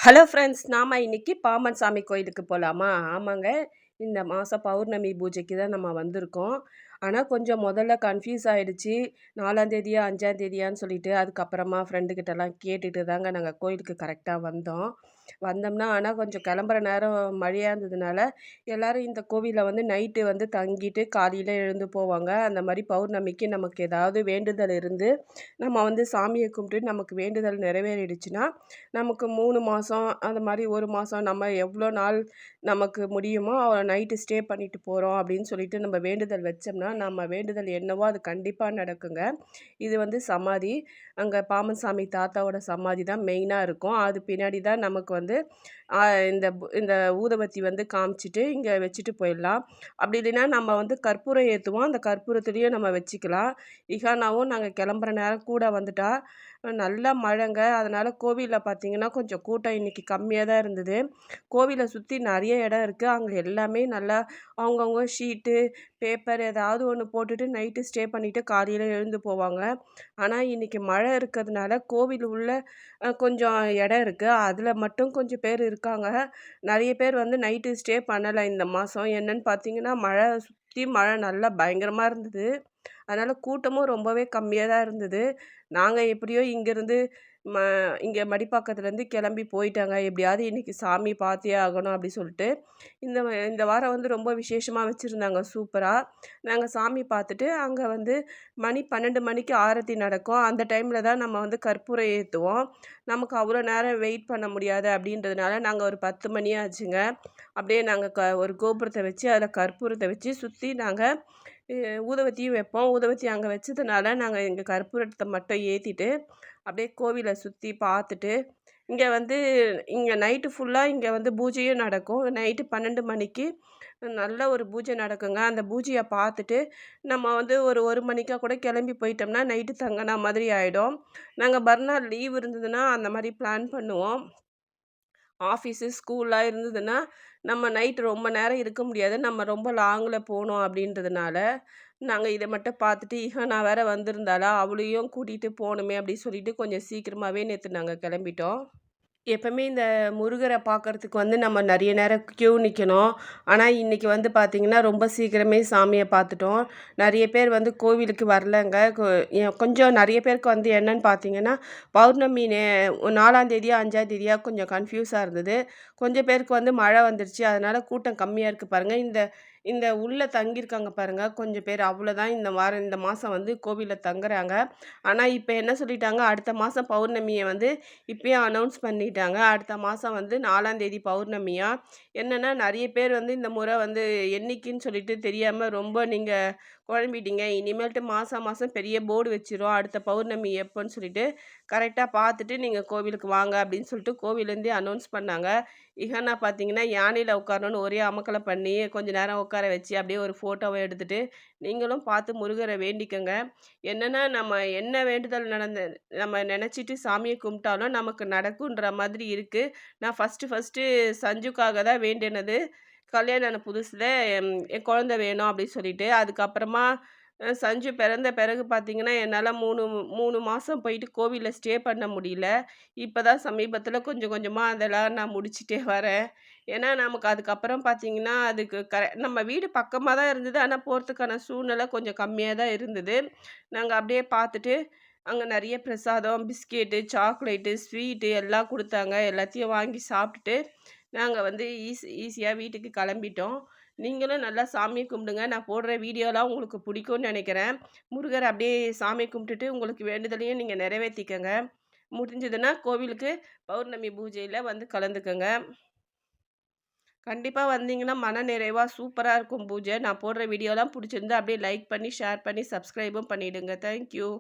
Hello friends, நாம இன்னைக்கு பாம்பன் சாமி கோயிலுக்கு போலாமா? ஆமாங்க. இந்த மாசம் பௌர்ணமி பூஜைக்கு தான் நம்ம வந்திருக்கோம். ஆனா கொஞ்சம் முதல்ல கன்ஃப்யூஸ் ஆயிடுச்சு. 4ஆம் தேதியா, 5ஆம் தேதியான்னு சொல்லிட்டு, அதுக்கப்புறமா ஃப்ரெண்டு கிட்டலாம் கேட்டுட்டு தாங்க நாங்க கோயிலுக்கு கரெக்ட்டா வந்தோம். வந்தோம்னா, ஆனா கொஞ்சம் கிளம்புற நேரம் மழையா இருந்ததுனால, எல்லாரும் இந்த கோவில்ல வந்து நைட்டு வந்து தங்கிட்டு காலையில எழுந்து போவாங்க. அந்த மாரி பௌர்ணமிக்கு நமக்கு ஏதாவது வேண்டுதல் இருந்து, நம்ம வந்து சாமிய கும்பிட்டு நமக்கு வேண்டுதல் நிறைவேறிடுச்சுன்னா, நமக்கு 3 மாசம் அந்த மாரி 1 மாசம் நம்ம எவ்வளோ நாள் நமக்கு முடியுமோ நைட்டு ஸ்டே பண்ணிட்டு போறோம் அப்படின்னு சொல்லிட்டு நம்ம வேண்டுதல் வச்சோம்னா, நம்ம வேண்டுதல் என்னவோ அது கண்டிப்பா நடக்குங்க. இது வந்து சமாதி. அங்க பாம்பன் சாமி தாத்தாவோட சமாதி தான் மெயினா இருக்கும். அது பின்னாடி தான் நமக்கு வந்து அ இந்த ஊதுபத்தி வந்து காமிச்சுட்டு இங்க வச்சுட்டு போயிடலாம். அப்படி இல்லைன்னா நம்ம வந்து கற்பூரம் ஏத்துவோம். அந்த கற்பூரத்திலயும் நம்ம வச்சுக்கலாம். இஹானாவும் நாங்க கிளம்புற நேரம் கூட வந்துட்டா. நல்ல மழைங்க. அதனால கோவில்ல பார்த்தீங்கன்னா, கொஞ்சம் கூட்டம் இன்னைக்கு கம்மியா தான் இருந்தது. கோவில சுத்தி நெறைய இடம் இருக்கு. அங்க எல்லாமே நல்லா அவங்கவங்க ஷீட்டு, பேப்பர் ஏதாவது ஒண்ணு போட்டுட்டு நைட்டு ஸ்டே பண்ணிட்டு காலையில எழுந்து போவாங்க. ஆனா, இன்னைக்கு மழை இருக்கிறதுனால கோவில் உள்ள கொஞ்சம் இடம் இருக்கு. அதுல மட்டும் கொஞ்சம் பேர் இருக்காங்க. நெறைய பேர் வந்து நைட்டு ஸ்டே பண்ணல இந்த மாசம். என்னன்னு பார்த்தீங்கன்னா, மழை சுத்தி மழை நல்லா பயங்கரமா இருந்தது. அதனால கூட்டமும் ரொம்பவே கம்மியா தான் இருந்தது. நாங்க எப்படியோ இங்கேருந்து ம இங்க மடிப்பாக்கத்துலேருந்து கிளம்பி போயிட்டோங்க. எப்படியாவது இன்னைக்கு சாமி பார்த்தே ஆகணும் அப்படி சொல்லிட்டு. இந்த வாரம் வந்து ரொம்ப விசேஷமா வச்சிருந்தாங்க சூப்பரா. நாங்க சாமி பார்த்துட்டு, அங்க வந்து மணி 12 மணிக்கு ஆரத்தி நடக்கும். அந்த டைம்ல தான் நம்ம வந்து கற்பூரம் ஏத்துவோம். நமக்கு அவ்வளோ நேரம் வெயிட் பண்ண முடியாது அப்படின்றதுனால, நாங்க ஒரு 10 மணி ஆச்சுங்க. அப்படியே நாங்க ஒரு கோபுரத்த வச்சு, அதில கற்பூரத்த வச்சு சுத்தி நாங்க எ ஊதுபத்தியும் வைப்போம். ஊதுபத்தி அங்க வச்சதுனால, நாங்க எங்க கற்பூரத்த மட்டும் ஏத்திட்டு, அப்படியே கோவில சுத்தி பார்த்துட்டு, இங்க வந்து இங்க நைட்டு ஃபுல்லா இங்க வந்து பூஜையும் நடக்கும். நைட்டு 12 மணிக்கு நல்ல ஒரு பூஜை நடக்குங்க. அந்த பூஜைய பார்த்துட்டு, நம்ம வந்து ஒரு 1 மணிக்கா கூட கிளம்பி போயிட்டோம்னா, நைட்டு தங்குன மாதிரி ஆயிடும். நாங்க மறுநாள் லீவ் இருந்ததுன்னா, அந்த மாரி பிளான் பண்ணுவோம். ஆஃபீஸு, ஸ்கூல்லாம் இருந்ததுன்னா, நம்ம நைட் ரொம்ப நேரம் இருக்க முடியாது. நம்ம ரொம்ப லாங்கில போணும் அப்படின்றதுனால, நாங்க இத மட்டும் பார்த்துட்டு, இஹனா வேற வந்திருந்தாளா, அவளையும் கூட்டிட்டு போணுமே அப்படின்னு சொல்லிட்டு, கொஞ்சம் சீக்கிரமாவே நேத்து நாங்க கிளம்பிட்டோம். எப்பவுமே இந்த முருகர பார்க்கறதுக்கு வந்து நம்ம நெறைய நேரம் கியூ நிக்கணும். ஆனா, இன்னைக்கு வந்து பார்த்தீங்கன்னா, ரொம்ப சீக்கிரமே சாமிய பார்த்துட்டோம். நெறைய பேர் வந்து கோவிலுக்கு வரலங்க. கொஞ்சம் நெறைய பேருக்கு வந்து என்னன்னு பார்த்தீங்கன்னா, பௌர்ணமி 4ஆம் தேதியா, 5ஆம் தேதியா கொஞ்சம் கன்ஃப்யூஸா இருந்தது. கொஞ்சம் பேருக்கு வந்து மழை வந்துருச்சு. அதனால கூட்டம் கம்மியா இருக்கு பாருங்க. இந்த இந்த உள்ள தங்கியிருக்காங்க பாருங்க, கொஞ்சம் பேர் அவ்வளோதான் இந்த மாசம் வந்து கோவில்ல தங்குறாங்க. ஆனா, இப்ப என்ன சொல்லிட்டாங்க, அடுத்த மாசம் பௌர்ணமிய வந்து இப்பயே அனௌன்ஸ் பண்ணிட்டாங்க. அடுத்த மாசம் வந்து 4ஆம் தேதி பௌர்ணமியா. என்னன்னா நெறைய பேர் வந்து இந்த முறை வந்து என்னைக்குன்னு சொல்லிட்டு தெரியாம ரொம்ப நீங்க குழம்பிட்டீங்க. இனிமேல்ட்டு மாசம் மாசம் பெரிய போர்டு வச்சுருவோம். அடுத்த பௌர்ணமி எப்போன்னு சொல்லிட்டு கரெக்ட்டா பார்த்துட்டு நீங்க கோவிலுக்கு வாங்க அப்படின்னு சொல்லிட்டு கோவிலேருந்தே அனௌன்ஸ் பண்ணாங்க. இஹனா பார்த்தீங்கன்னா, யானையில உட்காரணும்னு ஒரே அமர்க்களம் பண்ணி கொஞ்ச நேரம் உட்கார வச்சு அப்படியே ஒரு ஃபோட்டோவ எடுத்துட்டு, நீங்களும் பார்த்து முருகர வேண்டிக்கங்க. என்னன்னா நம்ம என்ன வேண்டுதல் நம்ம நெனச்சிட்டு சாமிய கும்பிட்டாலும் நமக்கு நடக்குன்ற மாதிரி இருக்கு. நான் ஃபர்ஸ்ட்டு சஞ்சுக்காக தான் வேண்டினது. கல்யாணம் ஆன புதுசுல என் குழந்தை வேணும் அப்படின்னு சொல்லிட்டு. அதுக்கப்புறமா சஞ்சு பிறந்த பிறகு பார்த்தீங்கன்னா, என்னால 3 மாசம் போயிட்டு கோவில்ல ஸ்டே பண்ண முடியல. இப்ப தான் சமீபத்தில கொஞ்சம் கொஞ்சமா அதெல்லாம் நான் முடிச்சுட்டே வரேன். ஏன்னா, நமக்கு அதுக்கப்புறம் பார்த்தீங்கன்னா, அதுக்கு நம்ம வீடு பக்கமா தான் இருந்தது. ஆனா, போறதுக்கான சூழ்நிலை கொஞ்சம் கம்மியா தான் இருந்தது. நாங்க அப்படியே பார்த்துட்டு அங்க நெறைய பிரசாதம், பிஸ்கெட்டு, சாக்லேட்டு, ஸ்வீட்டு எல்லாம் குடுத்தாங்க. எல்லாத்தையும் வாங்கி சாப்பிட்டுட்டு, நாங்க வந்து ஈஸியா வீட்டுக்கு கெளம்பிட்டோம். நீங்களும் நல்லா சாமிய கும்பிடுங்க. நான் போடுற வீடியோலாம் உங்களுக்கு பிடிக்கும்னு நெனைக்கிறேன். முருகர அப்படியே சாமி கும்பிட்டுட்டு, உங்களுக்கு வேண்டுதலையும் நீங்க நிறைவேத்திக்கங்க. முடிஞ்சதுன்னா கோவிலுக்கு பௌர்ணமி பூஜையில வந்து கலந்துக்கங்க. கண்டிப்பா வந்தீங்கன்னா, மனநிறைவா சூப்பரா இருக்கும் பூஜை. நான் போடுற வீடியோலாம் புடிச்சிருந்தா அப்படியே லைக் பண்ணி, ஷேர் பண்ணி, சப்ஸ்கிரைபும் பண்ணிடுங்க. Thank you.